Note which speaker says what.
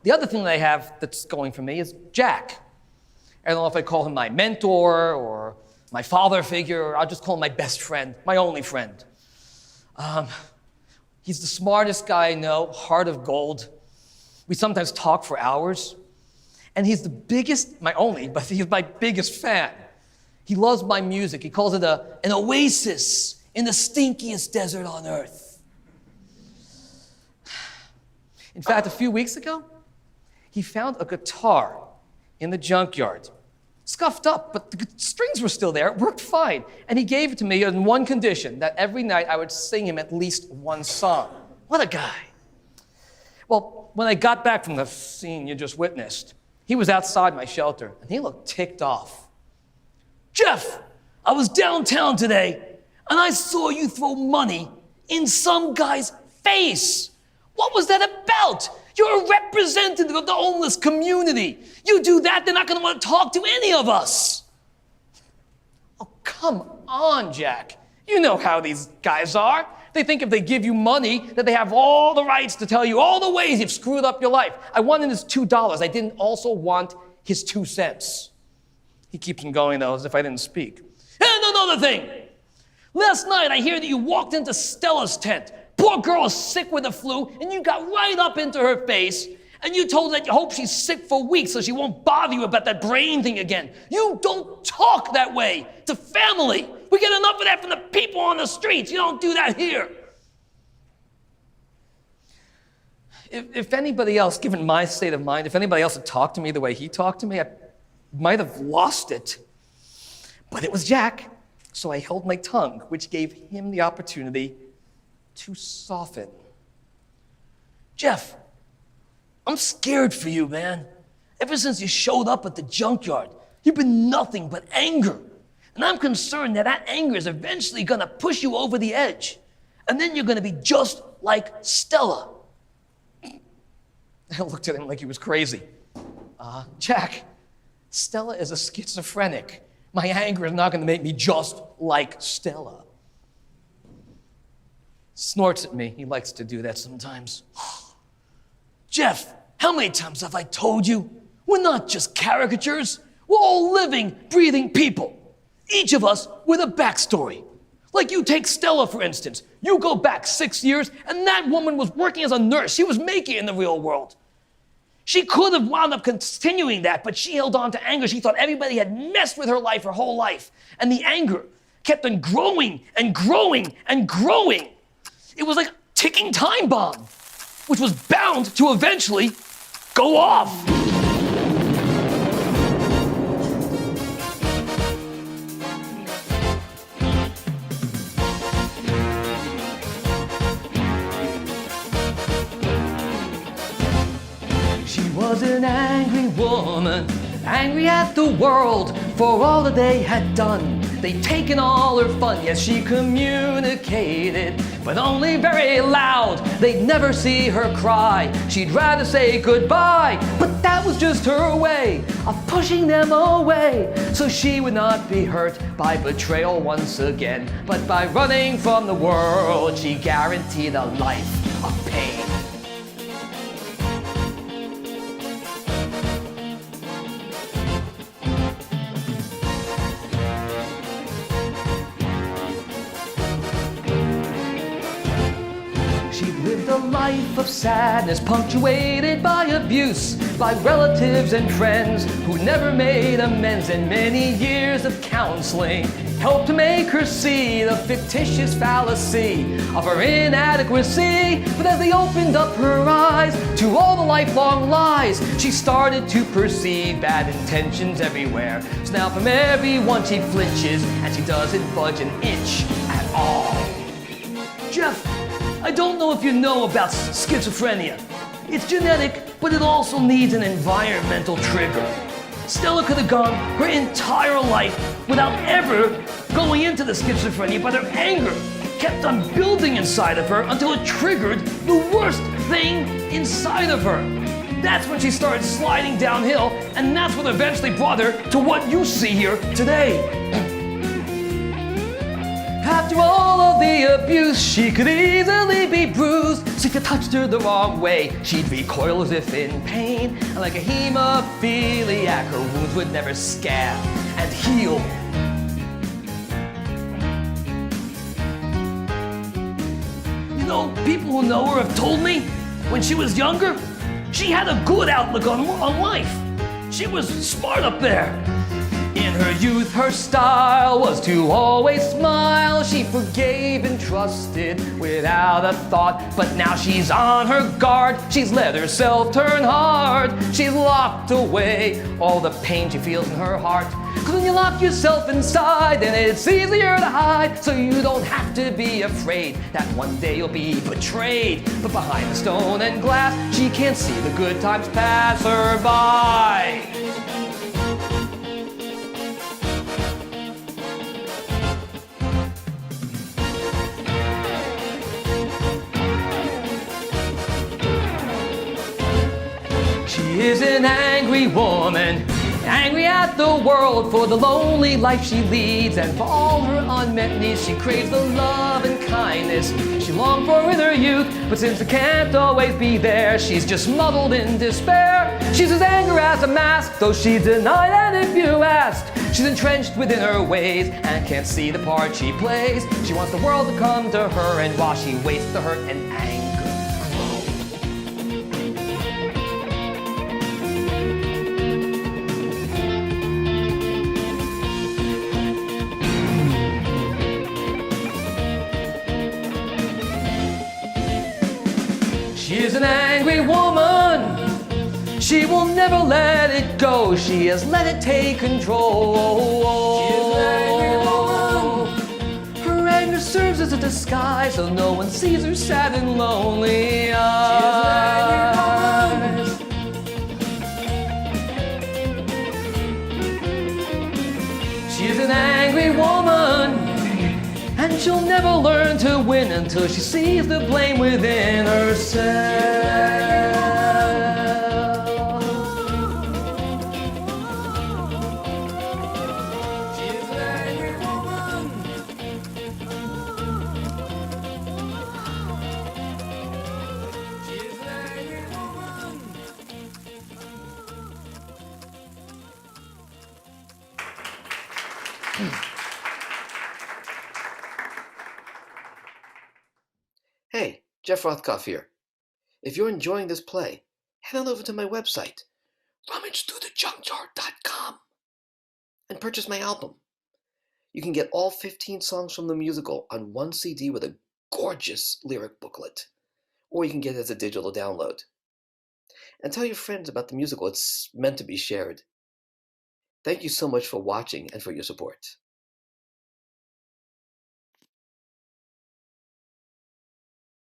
Speaker 1: The other thing that I have that's going for me is Jack. I don't know if I call him my mentor or my father figure, or I'll just call him my best friend, my only friend. He's the smartest guy I know, heart of gold. We sometimes talk for hours. And he's the biggest, but he's my biggest fan. He loves my music. He calls it an oasis in the stinkiest desert on earth. In fact, a few weeks ago, he found a guitar in the junkyard. Scuffed up, but the strings were still there. It worked fine. And he gave it to me on one condition, that every night I would sing him at least one song. What a guy. Well, when I got back from the scene you just witnessed, he was outside my shelter, and he looked ticked off. Jeff, I was downtown today, and I saw you throw money in some guy's face. What was that about? You're a representative of the homeless community. You do that, they're not going to want to talk to any of us. Oh, come on, Jack. You know how these guys are. They think if they give you money, that they have all the rights to tell you all the ways you've screwed up your life. I wanted his $2. I didn't also want his 2 cents. He keeps on going, though, as if I didn't speak. And another thing. Last night, I hear that you walked into Stella's tent. Poor girl is sick with the flu, and you got right up into her face, and you told her that you hope she's sick for weeks so she won't bother you about that brain thing again. You don't talk that way to family. We get enough of that from the people on the streets. You don't do that here. If anybody else, given my state of mind, if anybody else had talked to me the way he talked to me, I might have lost it. But it was Jack, so I held my tongue, which gave him the opportunity to soften. Jeff, I'm scared for you, man. Ever since you showed up at the junkyard, you've been nothing but anger. And I'm concerned that anger is eventually gonna push you over the edge. And then you're gonna be just like Stella. I looked at him like he was crazy. Jack, Stella is a schizophrenic. My anger is not gonna make me just like Stella. Snorts at me. He likes to do that sometimes. Jeff, how many times have I told you? We're not just caricatures. We're all living, breathing people. Each of us with a backstory. Like you take Stella, for instance. You go back 6 years, and that woman was working as a nurse. She was making it in the real world. She could have wound up continuing that, but she held on to anger. She thought everybody had messed with her life her whole life. And the anger kept on growing and growing and growing. It was like a ticking time bomb, which was bound to eventually go off. She was an angry woman, angry at the world for all that they had done. They'd taken all her fun, yes, she communicated, but only very loud. They'd never see her cry. She'd rather say goodbye, but that was just her way of pushing them away, so she would not be hurt by betrayal once again. But by running from the world, she guaranteed a life of pain. A life of sadness punctuated by abuse, by relatives and friends who never made amends, and many years of counseling helped to make her see the fictitious fallacy of her inadequacy. But as they opened up her eyes to all the lifelong lies, she started to perceive bad intentions everywhere. So now from everyone she flinches, and she doesn't budge an inch at all. Jeff, I don't know if you know about schizophrenia. It's genetic, but it also needs an environmental trigger. Stella could have gone her entire life without ever going into the schizophrenia, but her anger kept on building inside of her until it triggered the worst thing inside of her. That's when she started sliding downhill, and that's what eventually brought her to what you see here today. after all of the abuse, she could easily be bruised. So if you touched her the wrong way, she'd recoil as if in pain. And like a hemophiliac, her wounds would never scab and heal. You know, people who know her have told me when she was younger, she had a good outlook on life. She was smart up there. In her youth, her style was to always smile. She forgave and trusted without a thought. But now she's on her guard. She's let herself turn hard. She's locked away all the pain she feels in her heart. 'Cause when you lock yourself inside, then it's easier to hide. So you don't have to be afraid that one day you'll be betrayed. But behind the stone and glass, she can't see the good times pass her by. She is an angry woman, angry at the world for the lonely life she leads, and for all her unmet needs. She craves the love and kindness she longed for in her youth, but since it can't always be there, she's just muddled in despair. She's as angry as a mask, though she denied it if you asked. She's entrenched within her ways and can't see the part she plays. She wants the world to come to her, and while she waits, the hurt and anger grow. She is an angry woman. She will never let it go. She has let it take control. She is an angry woman. Her anger serves as a disguise, so no one sees her sad and lonely eyes. She is an angry woman. And she'll never learn to win until she sees the blame within herself. She's an angry woman. She's an angry woman.
Speaker 2: Hey, Jeff Rothkopf here. If you're enjoying this play, head on over to my website, rummagethroughthejunkyard.com, and purchase my album. You can get all 15 songs from the musical on one CD with a gorgeous lyric booklet, or you can get it as a digital download. And tell your friends about the musical. It's meant to be shared. Thank you so much for watching and for your support.